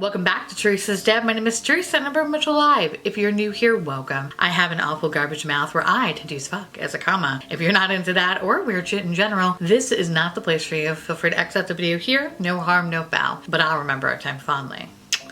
Welcome back to Theresa.is.Dead. My name is Theresa and I'm very much alive. If you're new here, welcome. I have an awful garbage mouth where I deduce fuck as a comma. If you're not into that or weird shit in general, this is not the place for you. Feel free to exit the video here. No harm, no foul. But I'll remember our time fondly.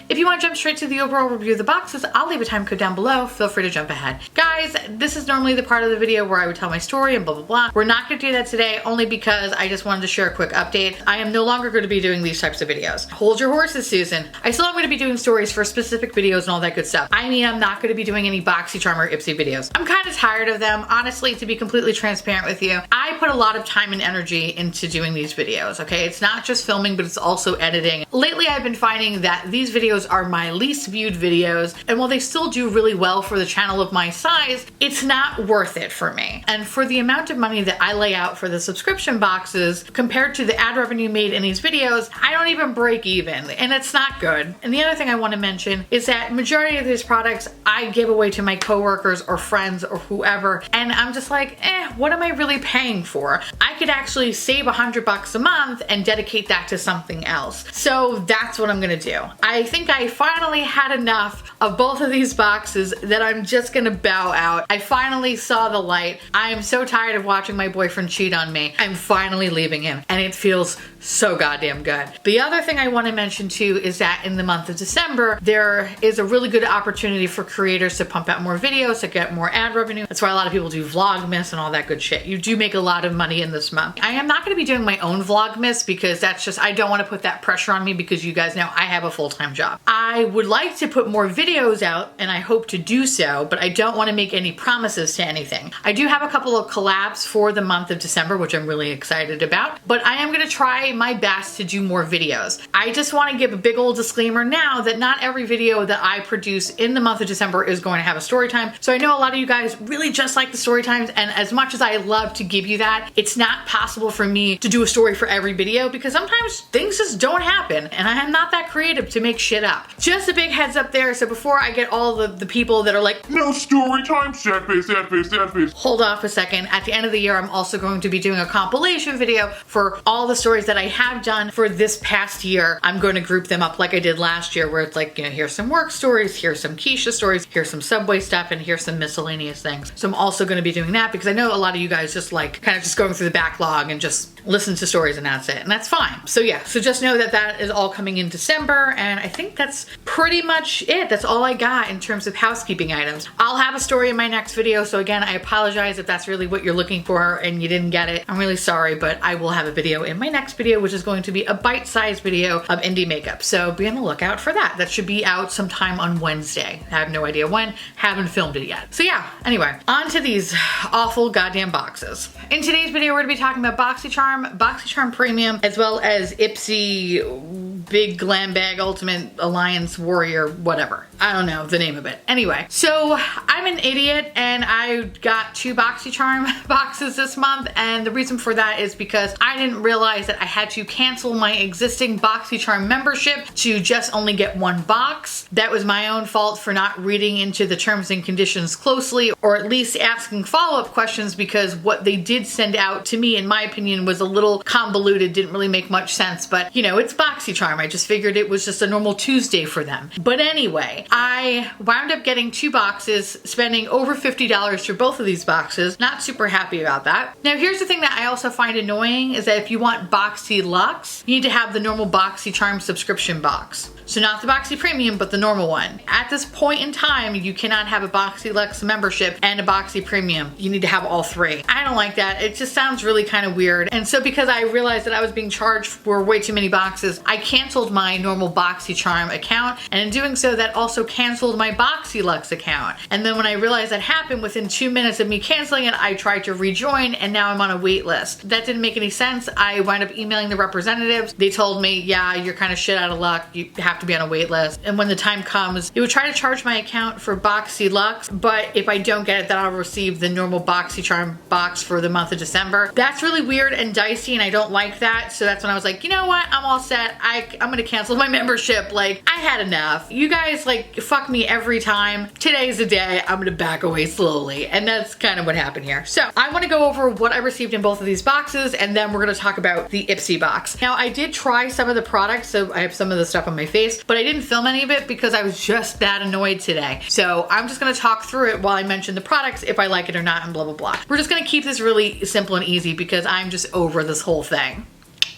If you want to jump straight to the overall review of the boxes, I'll leave a time code down below. Feel free to jump ahead. Guys, this is normally the part of the video where I would tell my story and blah, blah, blah. We're not going to do that today only because I just wanted to share a quick update. I am no longer going to be doing these types of videos. Hold your horses, Susan. I still am going to be doing stories for specific videos and all that good stuff. I mean, I'm not going to be doing any Boxycharm or Ipsy videos. I'm kind of tired of them. Honestly, to be completely transparent with you, I put a lot of time and energy into doing these videos, okay? It's not just filming, but it's also editing. Lately, I've been finding that these videos are my least viewed videos, and while they still do really well for the channel of my size, it's not worth it for me. And for the amount of money that I lay out for the subscription boxes compared to the ad revenue made in these videos, I don't even break even, and it's not good. And the other thing I want to mention is that majority of these products I give away to my coworkers or friends or whoever, and I'm just like, what am I really paying for? I could actually save $100 a month and dedicate that to something else. So that's what I'm gonna do. I think I finally had enough of both of these boxes that I'm just gonna bow out. I finally saw the light. I am so tired of watching my boyfriend cheat on me. I'm finally leaving him, and it feels so goddamn good. The other thing I want to mention too is that in the month of December, there is a really good opportunity for creators to pump out more videos, to get more ad revenue. That's why a lot of people do Vlogmas and all that good shit. You do make a lot of money in this month. I am not going to be doing my own Vlogmas because that's just, I don't want to put that pressure on me because you guys know I have a full-time job. I would like to put more videos out and I hope to do so, but I don't want to make any promises to anything. I do have a couple of collabs for the month of December, which I'm really excited about, but I am going to try my best to do more videos. I just want to give a big old disclaimer now that not every video that I produce in the month of December is going to have a story time. So I know a lot of you guys really just like the story times, and as much as I love to give you that, it's not possible for me to do a story for every video because sometimes things just don't happen and I am not that creative to make shit up. Just a big heads up there, so before I get all the people that are like, no story time, sad face, sad face, sad face. Hold off a second. At the end of the year, I'm also going to be doing a compilation video for all the stories that I have done for this past year. I'm going to group them up like I did last year, where it's like, you know, here's some work stories, here's some Keisha stories, here's some Subway stuff, and here's some miscellaneous things. So I'm also going to be doing that because I know a lot of you guys just like kind of just going through the backlog and just listen to stories and that's it. And that's fine. So yeah, so just know that that is all coming in December, and I think that's pretty much it. That's all I got in terms of housekeeping items. I'll have a story in my next video, so again, I apologize if that's really what you're looking for and you didn't get it. I'm really sorry, but I will have a video in my next video, which is going to be a bite-sized video of indie makeup. So be on the lookout for that. That should be out sometime on Wednesday. I have no idea when, haven't filmed it yet. So yeah, anyway, on to these awful goddamn boxes. In today's video, we're gonna be talking about Boxycharm, Boxycharm Premium, as well as Ipsy Big Glam Bag Ultimate Alliance Warrior, whatever. I don't know the name of it. Anyway, so I'm an idiot and I got 2 Boxycharm boxes this month, and the reason for that is because I didn't realize that I had to cancel my existing Boxycharm membership to just only get 1 box. That was my own fault for not reading into the terms and conditions closely, or at least asking follow-up questions, because what they did send out to me, in my opinion, was a little convoluted, didn't really make much sense, but you know, it's Boxycharm. I just figured it was just a normal Tuesday for them. But anyway, I wound up getting 2 boxes, spending over $50 for both of these boxes. Not super happy about that. Now here's the thing that I also find annoying is that if you want Boxy Luxe, you need to have the normal Boxycharm subscription box. So not the Boxy Premium, but the normal one. At this point in time, you cannot have a Boxy Luxe membership and a Boxy Premium. You need to have all 3. I don't like that. It just sounds really kind of weird. And so because I realized that I was being charged for way too many boxes, I canceled my normal Boxycharm account. And in doing so, that also canceled my Boxy Luxe account. And then when I realized that happened, within 2 minutes of me canceling it, I tried to rejoin and now I'm on a wait list. That didn't make any sense. I wound up emailing the representatives. They told me, yeah, you're kind of shit out of luck. You have to be on a wait list. And when the time comes, it would try to charge my account for Boxy Luxe, but if I don't get it, then I'll receive the normal Boxycharm box for the month of December. That's really weird and dicey and I don't like that. So that's when I was like, you know what? I'm all set. I I'm gonna cancel my membership. Like, I had enough. You guys like fuck me every time. Today's the day. I'm gonna back away slowly. And that's kind of what happened here. So I want to go over what I received in both of these boxes, and then we're gonna talk about the Ipsy box. Now, I did try some of the products, so I have some of the stuff on my face, but I didn't film any of it because I was just that annoyed today. So I'm just gonna talk through it while I mention the products, if I like it or not, and blah, blah, blah. We're just gonna keep this really simple and easy because I'm just over this whole thing.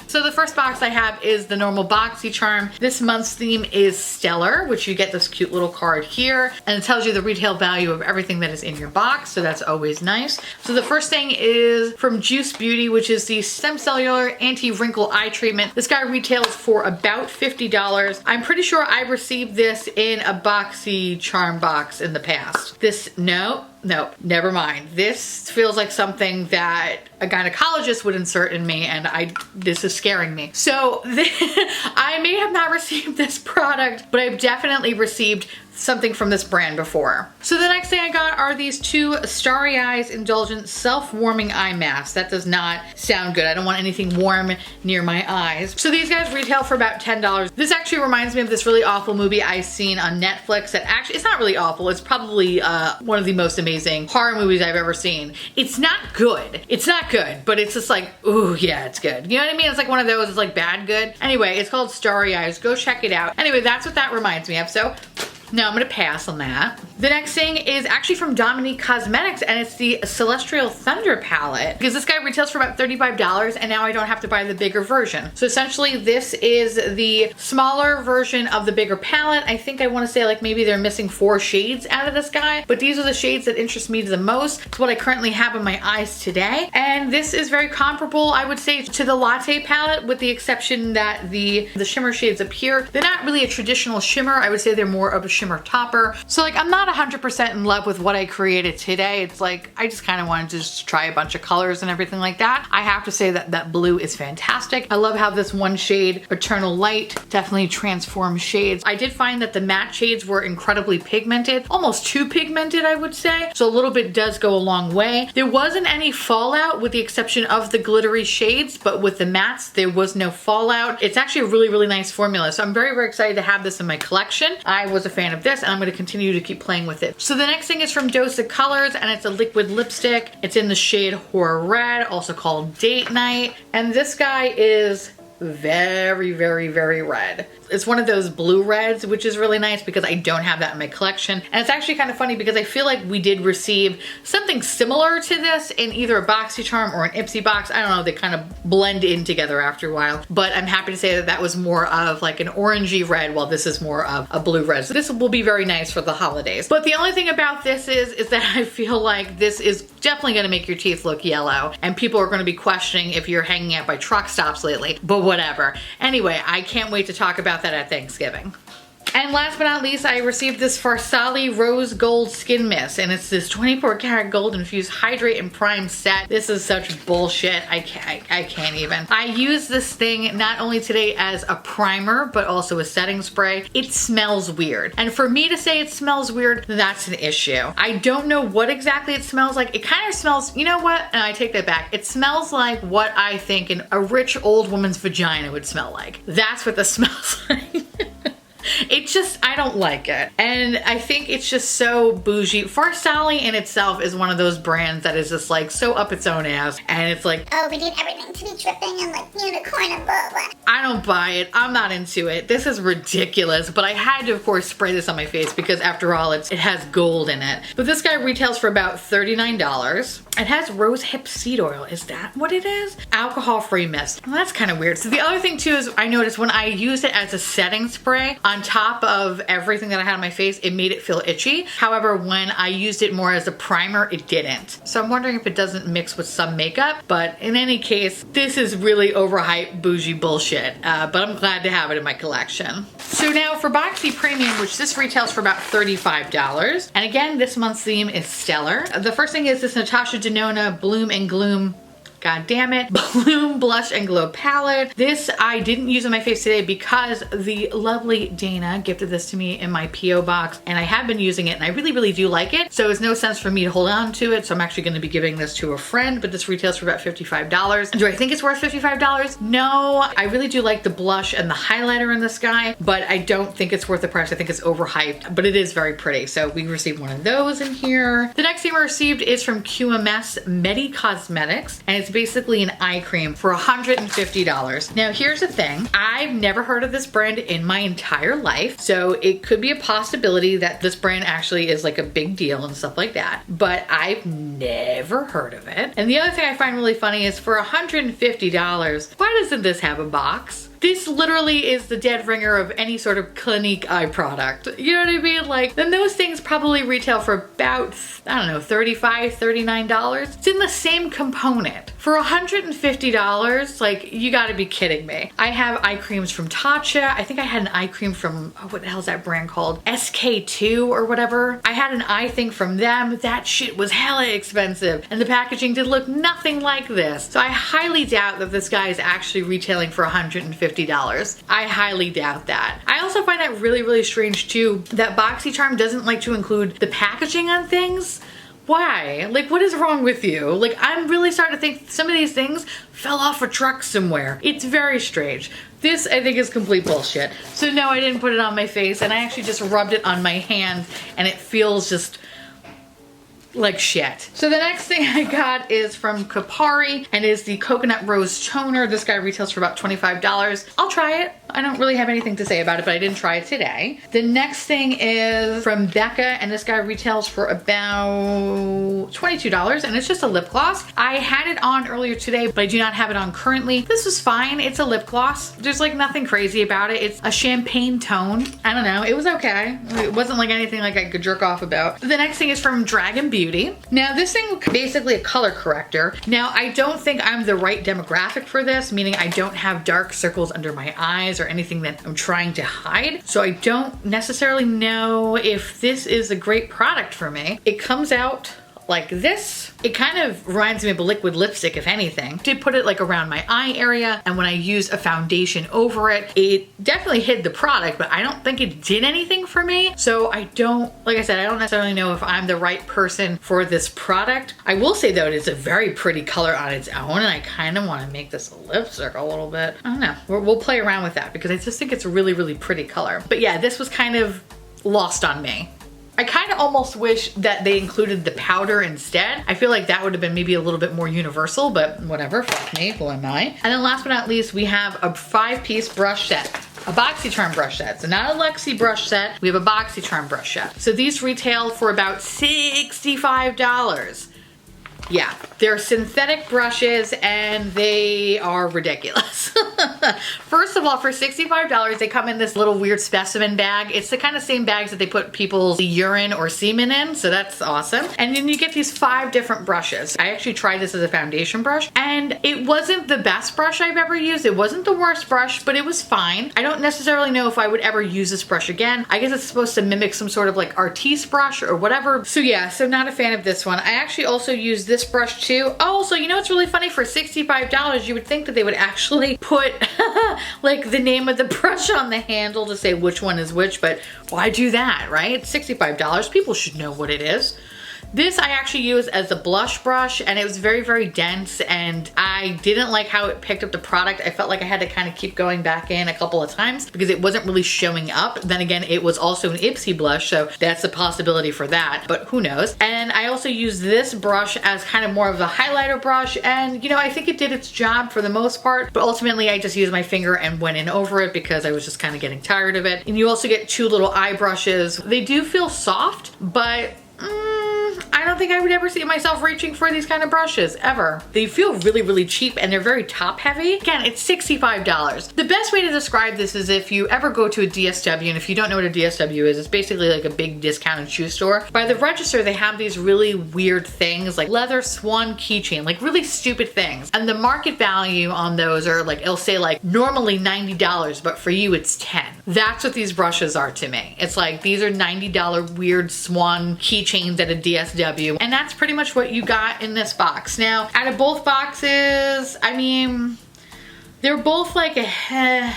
So the first box I have is the normal Boxycharm. This month's theme is Stellar, which you get this cute little card here, and it tells you the retail value of everything that is in your box, so that's always nice. So the first thing is from Juice Beauty, which is the Stem Cellular Anti-Wrinkle Eye Treatment. This guy retails for about $50. I'm pretty sure I received this in a Boxycharm box in the past. No, never mind. This feels like something that a gynecologist would insert in me, and this is scaring me. So I may have not received this product, but I've definitely received something from this brand before. So the next thing I got are these two Starry Eyes Indulgent Self-Warming Eye Masks. That does not sound good. I don't want anything warm near my eyes. So these guys retail for about $10. This actually reminds me of this really awful movie I've seen on Netflix that actually, it's not really awful. It's probably one of the most amazing horror movies I've ever seen. It's not good. It's not good, but it's just like, ooh, yeah, it's good. You know what I mean? It's like one of those, it's like bad good. Anyway, it's called Starry Eyes. Go check it out. Anyway, that's what that reminds me of. So no, I'm gonna pass on that. The next thing is actually from Dominique Cosmetics, and it's the Celestrial Thunder palette, because this guy retails for about $35, and now I don't have to buy the bigger version. So essentially this is the smaller version of the bigger palette. I think I want to say like maybe they're missing 4 shades out of this guy, but these are the shades that interest me the most. It's what I currently have in my eyes today, and this is very comparable, I would say, to the Latte palette, with the exception that the shimmer shades up here, they're not really a traditional shimmer. I would say they're more of a shimmer topper. So like, I'm not 100% in love with what I created today. It's like, I just kind of wanted to just try a bunch of colors and everything like that. I have to say that that blue is fantastic. I love how this one shade, Eternal Light, definitely transforms shades. I did find that the matte shades were incredibly pigmented, almost too pigmented, I would say. So a little bit does go a long way. There wasn't any fallout with the exception of the glittery shades, but with the mattes, there was no fallout. It's actually a really, really nice formula. So I'm very, very excited to have this in my collection. I was a fan of this, and I'm going to continue to keep playing with it. So the next thing is from Dose of Colors, and it's a liquid lipstick. It's in the shade Horror Red, also called Date Night. And this guy is very, very, very red. It's one of those blue reds, which is really nice because I don't have that in my collection. And it's actually kind of funny because I feel like we did receive something similar to this in either a Boxycharm or an Ipsy box. I don't know, they kind of blend in together after a while. But I'm happy to say that that was more of like an orangey red, while this is more of a blue red. So this will be very nice for the holidays. But the only thing about this is that I feel like this is definitely going to make your teeth look yellow. And people are going to be questioning if you're hanging out by truck stops lately. But whatever. Anyway, I can't wait to talk about that at Thanksgiving. And last but not least, I received this Farsali Rose Gold Skin Mist, and it's this 24 karat gold infused hydrate and prime set. This is such bullshit. I can't even. I use this thing not only today as a primer, but also a setting spray. It smells weird. And for me to say it smells weird, that's an issue. I don't know what exactly it smells like. It kind of smells, you know what? And I take that back. It smells like what I think a rich old woman's vagina would smell like. That's what this smells like. It just, I don't like it. And I think it's just so bougie. Farsali in itself is one of those brands that is just like so up its own ass. And it's like, oh, we need everything to be dripping and like unicorn and blah, blah. I don't buy it. I'm not into it. This is ridiculous. But I had to, of course, spray this on my face because after all, it has gold in it. But this guy retails for about $39. It has rose hip seed oil. Is that what it is? Alcohol-free mist. Well, that's kind of weird. So the other thing too is I noticed when I used it as a setting spray on top of everything that I had on my face, it made it feel itchy. However, when I used it more as a primer, it didn't. So I'm wondering if it doesn't mix with some makeup. But in any case, this is really overhyped bougie bullshit. But I'm glad to have it in my collection. So now for Boxy Premium, which this retails for about $35. And again, this month's theme is Stellar. The first thing is this Natasha Denona Bloom and Gloom God damn it. Bloom Blush and Glow Palette. This I didn't use on my face today because the lovely Dana gifted this to me in my P.O. box, and I have been using it and I really, really do like it. So it's no sense for me to hold on to it. So I'm actually going to be giving this to a friend, but this retails for about $55. Do I think it's worth $55? No, I really do like the blush and the highlighter in this guy, but I don't think it's worth the price. I think it's overhyped, but it is very pretty. So we received one of those in here. The next thing we received is from QMS Medi Cosmetics, and it's basically an eye cream for $150. Now here's the thing, I've never heard of this brand in my entire life, so it could be a possibility that this brand actually is like a big deal and stuff like that, but I've never heard of it. And the other thing I find really funny is for $150, why doesn't this have a box? This literally is the dead ringer of any sort of Clinique eye product. You know what I mean? Like, then those things probably retail for about, I don't know, $35, $39. It's in the same component. For $150, like, you gotta be kidding me. I have eye creams from Tatcha. I think I had an eye cream from, oh, what the hell is that brand called? SK2 or whatever. I had an eye thing from them. That shit was hella expensive, and the packaging did look nothing like this. So I highly doubt that this guy is actually retailing for $150. I highly doubt that. I also find that really, really strange too, that Boxycharm doesn't like to include the packaging on things. Why? Like, what is wrong with you? Like, I'm really starting to think some of these things fell off a truck somewhere. It's very strange. This, I think, is complete bullshit. So no, I didn't put it on my face, and I actually just rubbed it on my hand, and it feels just like shit. So the next thing I got is from Kapari, and is the Coconut Rose Toner. This guy retails for about $25. I'll try it. I don't really have anything to say about it, but I didn't try it today. The next thing is from Becca, and this guy retails for about $22, and it's just a lip gloss. I had it on earlier today, but I do not have it on currently. This was fine. It's a lip gloss. There's like nothing crazy about it. It's a champagne tone. I don't know. It was okay. It wasn't like anything like I could jerk off about. The next thing is from Dragon Beauty. Now this thing basically a color corrector. Now I don't think I'm the right demographic for this, meaning I don't have dark circles under my eyes or anything that I'm trying to hide. So I don't necessarily know if this is a great product for me. It comes out like this. It kind of reminds me of a liquid lipstick, if anything. I did put it like around my eye area, and when I used a foundation over it, it definitely hid the product, but I don't think it did anything for me. So I don't, like I said, I don't necessarily know if I'm the right person for this product. I will say though, it is a very pretty color on its own, and I kind of want to make this a lipstick a little bit. I don't know. We'll play around with that because I just think it's a really, really pretty color. But yeah, this was kind of lost on me. I kind of almost wish that they included the powder instead. I feel like that would have been maybe a little bit more universal, but whatever, fuck me, who am I? And then last but not least, we have a 5-piece brush set. A Boxycharm brush set. So not a Lexi brush set, we have a Boxycharm brush set. So these retail for about $65. Yeah, they're synthetic brushes and they are ridiculous. First of all, for $65, they come in this little weird specimen bag. It's the kind of same bags that they put people's urine or semen in, so that's awesome. And then you get these 5 different brushes. I actually tried this as a foundation brush, and it wasn't the best brush I've ever used. It wasn't the worst brush, but it was fine. I don't necessarily know if I would ever use this brush again. I guess it's supposed to mimic some sort of like artiste brush or whatever. So yeah, so not a fan of this one. I actually also used this brush too. Oh, so you know what's really funny? For $65, you would think that they would actually put like the name of the brush on the handle to say which one is which, but why do that, right? $65, people should know what it is. This I actually used as a blush brush, and it was very, very dense, and I didn't like how it picked up the product. I felt like I had to kind of keep going back in a couple of times because it wasn't really showing up. Then again, it was also an Ipsy blush, so that's a possibility for that, but who knows. And I also used this brush as kind of more of a highlighter brush, and you know, I think it did its job for the most part, but ultimately I just used my finger and went in over it because I was just kind of getting tired of it. And you also get 2 little eye brushes. They do feel soft, but I don't think I would ever see myself reaching for these kind of brushes, ever. They feel really, really cheap, and they're very top heavy. Again, it's $65. The best way to describe this is if you ever go to a DSW, and if you don't know what a DSW is, it's basically like a big discounted shoe store. By the register, they have these really weird things like leather swan keychain, like really stupid things. And the market value on those are like, it'll say like normally $90, but for you it's 10. That's what these brushes are to me. It's like, these are $90 weird swan keychains at a DSW. And that's pretty much what you got in this box. Now, out of both boxes, I mean, they're both like a...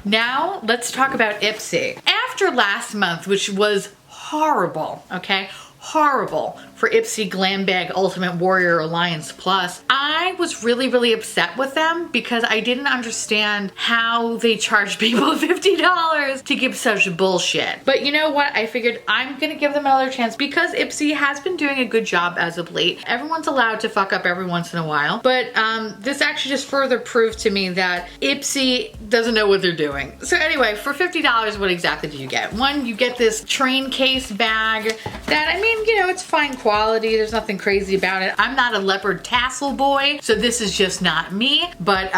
Now, let's talk about Ipsy. After last month, which was horrible, okay? Horrible for Ipsy Glam Bag Ultimate Warrior Alliance Plus. I was really, really upset with them because I didn't understand how they charged people $50 to give such bullshit. But you know what? I figured I'm gonna give them another chance because Ipsy has been doing a good job as of late. Everyone's allowed to fuck up every once in a while. But this actually just further proved to me that Ipsy doesn't know what they're doing. So anyway, for $50, what exactly do you get? One, you get this train case bag that, I mean, you know, it's fine quality. There's nothing crazy about it. I'm not a leopard tassel boy, so this is just not me. But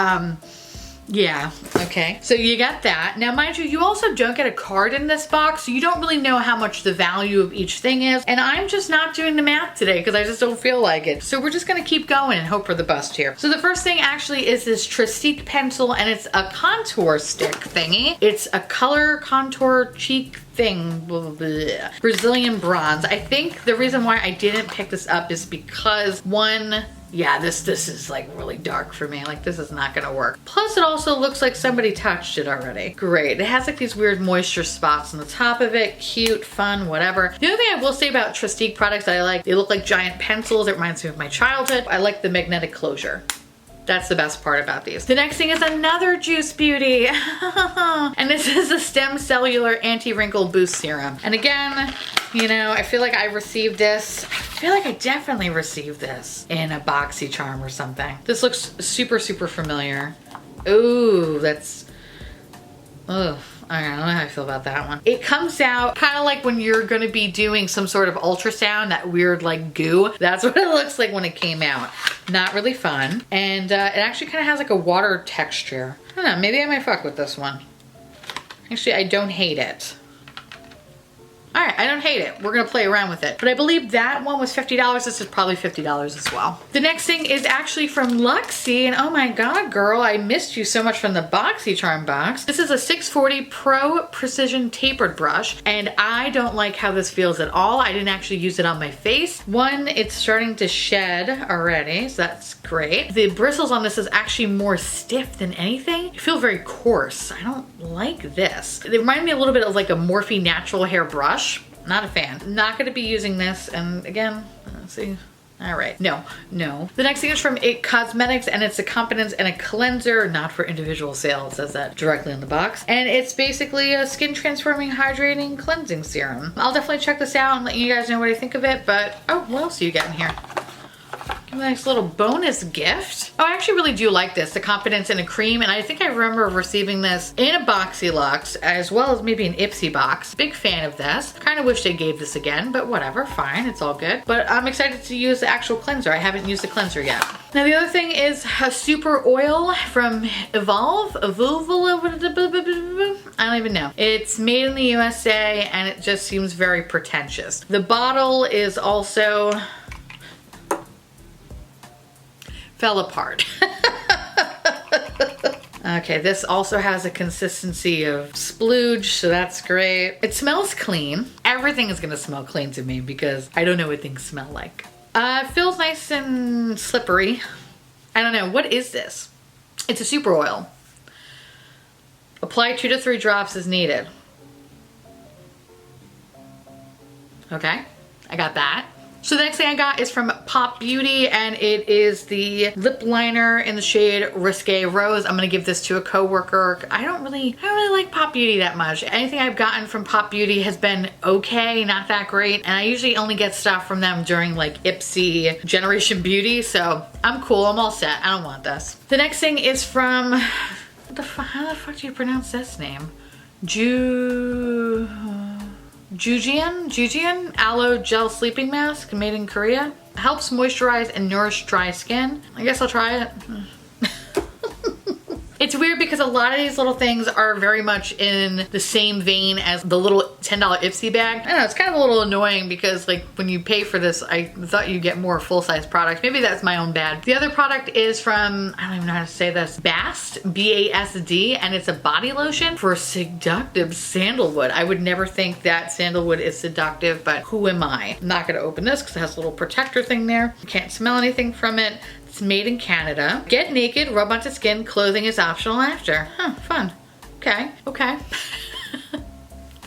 yeah, okay. So you got that. Now, mind you, you also don't get a card in this box, so you don't really know how much the value of each thing is. And I'm just not doing the math today because I just don't feel like it. So we're just gonna keep going and hope for the best here. So the first thing actually is this Theresa..STED pencil, and it's a contour stick thingy. It's a color contour cheek thing, blah, blah, blah. Brazilian bronze. I think the reason why I didn't pick this up is because one, yeah, this is like really dark for me. Like, this is not gonna work. Plus, it also looks like somebody touched it already. Great. It has like these weird moisture spots on the top of it. Cute, fun, whatever. The other thing I will say about Theresa.STED products that I like, they look like giant pencils. It reminds me of my childhood. I like the magnetic closure. That's the best part about these. The next thing is another Juice Beauty. And this is a Stem Cellular Anti-Wrinkle Boost Serum. And again, you know, I feel like I received this. I feel like I definitely received this in a Boxycharm or something. This looks super, super familiar. Ooh, that's, ugh. I don't know how I feel about that one. It comes out kind of like when you're going to be doing some sort of ultrasound, that weird like goo. That's what it looks like when it came out. Not really fun. And it actually kind of has like a water texture. I don't know, maybe I might fuck with this one. Actually, I don't hate it. All right, I don't hate it. We're gonna play around with it. But I believe that one was $50. This is probably $50 as well. The next thing is actually from Luxie, and oh my God, girl, I missed you so much from the Boxycharm box. This is a 640 Pro Precision Tapered Brush, and I don't like how this feels at all. I didn't actually use it on my face. One, it's starting to shed already, so that's great. The bristles on this is actually more stiff than anything. I feel very coarse. I don't like this. They remind me a little bit of like a Morphe natural hair brush. Not a fan. Not gonna be using this, and again, let's see. All right, no. The next thing is from It Cosmetics, and it's a competence and a cleanser, not for individual sale. It says that directly on the box. And it's basically a skin transforming, hydrating, cleansing serum. I'll definitely check this out and let you guys know what I think of it, but, oh, what else do you get in here? A nice little bonus gift. Oh, I actually really do like this, the Confidence in a Cream, and I think I remember receiving this in a Boxy Luxe as well as maybe an Ipsy box. Big fan of this. Kind of wish they gave this again, but whatever, fine, it's all good. But I'm excited to use the actual cleanser. I haven't used the cleanser yet. Now the other thing is a super oil from Evolve. I don't even know. It's made in the USA and it just seems very pretentious. The bottle is also fell apart. Okay, this also has a consistency of splooge, so that's great. It smells clean. Everything is gonna smell clean to me because I don't know what things smell like. It feels nice and slippery. I don't know, what is this? It's a super oil. Apply 2 to 3 drops as needed. Okay, I got that. So the next thing I got is from Pop Beauty, and it is the lip liner in the shade Risque Rose. I'm gonna give this to a coworker. I don't really like Pop Beauty that much. Anything I've gotten from Pop Beauty has been okay, not that great. And I usually only get stuff from them during like Ipsy Generation Beauty, so I'm cool, I'm all set. I don't want this. The next thing is from, how the fuck do you pronounce this name? Jujian Aloe Gel Sleeping Mask, made in Korea. Helps moisturize and nourish dry skin. I guess I'll try it. It's weird because a lot of these little things are very much in the same vein as the little $10 Ipsy bag. I don't know, it's kind of a little annoying because like when you pay for this, I thought you get more full-size products. Maybe that's my own bad. The other product is from, I don't even know how to say this, BASD, B-A-S-D, and it's a body lotion for seductive sandalwood. I would never think that sandalwood is seductive, but who am I? I'm not gonna open this because it has a little protector thing there. You can't smell anything from it. It's made in Canada. Get naked, rub onto skin, clothing is optional after. Huh, fun. Okay, okay.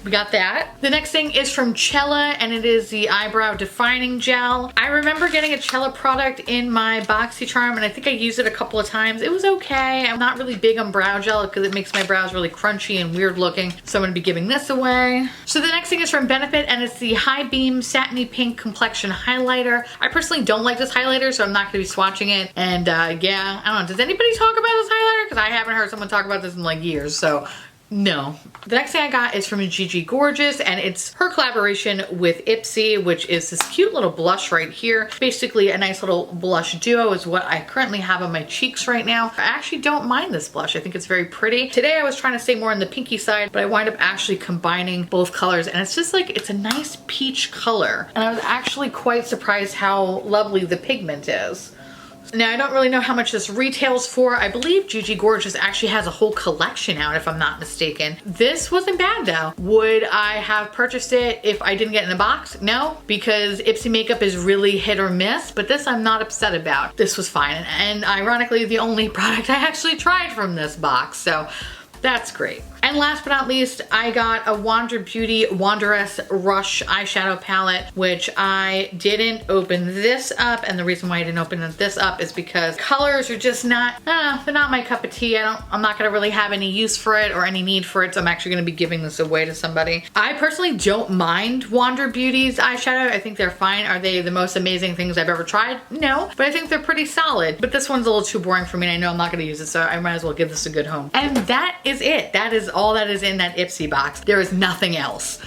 We got that. The next thing is from Cella, and it is the eyebrow defining gel. I remember getting a Cella product in my Boxycharm, and I think I used it a couple of times. It was okay. I'm not really big on brow gel because it makes my brows really crunchy and weird looking, so I'm gonna be giving this away. So the next thing is from Benefit, and it's the High Beam Satiny Pink Complexion Highlighter. I personally don't like this highlighter, so I'm not gonna be swatching it. And yeah, I don't know, does anybody talk about this highlighter? Because I haven't heard someone talk about this in like years, so no. The next thing I got is from Gigi Gorgeous, and it's her collaboration with Ipsy, which is this cute little blush right here. Basically a nice little blush duo is what I currently have on my cheeks right now. I actually don't mind this blush. I think it's very pretty. Today I was trying to stay more on the pinky side, but I wind up actually combining both colors, and it's just like, it's a nice peach color. And I was actually quite surprised how lovely the pigment is. Now, I don't really know how much this retails for. I believe Gigi Gorgeous actually has a whole collection out, if I'm not mistaken. This wasn't bad though. Would I have purchased it if I didn't get it in a box? No, because Ipsy makeup is really hit or miss, but this I'm not upset about. This was fine, and ironically, the only product I actually tried from this box, so that's great. And last but not least, I got a Wander Beauty Wanderess Rush eyeshadow palette, which I didn't open this up. And the reason why I didn't open this up is because colors are just not, they're not my cup of tea. I'm not gonna really have any use for it or any need for it. So I'm actually gonna be giving this away to somebody. I personally don't mind Wander Beauty's eyeshadow. I think they're fine. Are they the most amazing things I've ever tried? No, but I think they're pretty solid. But this one's a little too boring for me, and I know I'm not gonna use it, so I might as well give this a good home. And that is it. That is all that is in that Ipsy box. There is nothing else.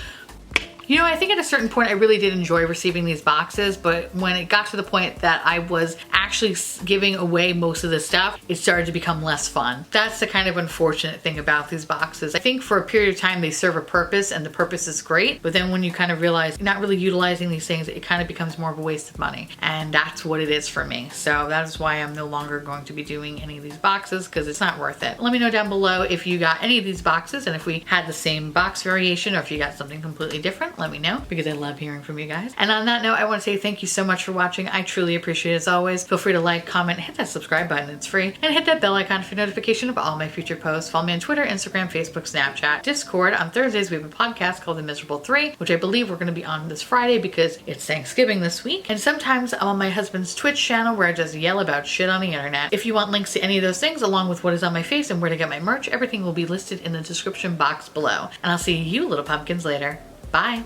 You know, I think at a certain point I really did enjoy receiving these boxes, but when it got to the point that I was actually giving away most of the stuff, it started to become less fun. That's the kind of unfortunate thing about these boxes. I think for a period of time they serve a purpose, and the purpose is great, but then when you kind of realize you're not really utilizing these things, it kind of becomes more of a waste of money. And that's what it is for me. So that is why I'm no longer going to be doing any of these boxes, because it's not worth it. Let me know down below if you got any of these boxes, and if we had the same box variation, or if you got something completely different. Let me know, because I love hearing from you guys. And on that note, I want to say thank you so much for watching. I truly appreciate it as always. Feel free to like, comment, hit that subscribe button, it's free, and hit that bell icon for notification of all my future posts. Follow me on Twitter, Instagram, Facebook, Snapchat, Discord. On Thursdays we have a podcast called The Miserable 3, which I believe we're going to be on this Friday because it's Thanksgiving this week. And sometimes I'm on my husband's Twitch channel where I just yell about shit on the internet. If you want links to any of those things, along with what is on my face and where to get my merch, everything will be listed in the description box below. And I'll see you little pumpkins later. Bye.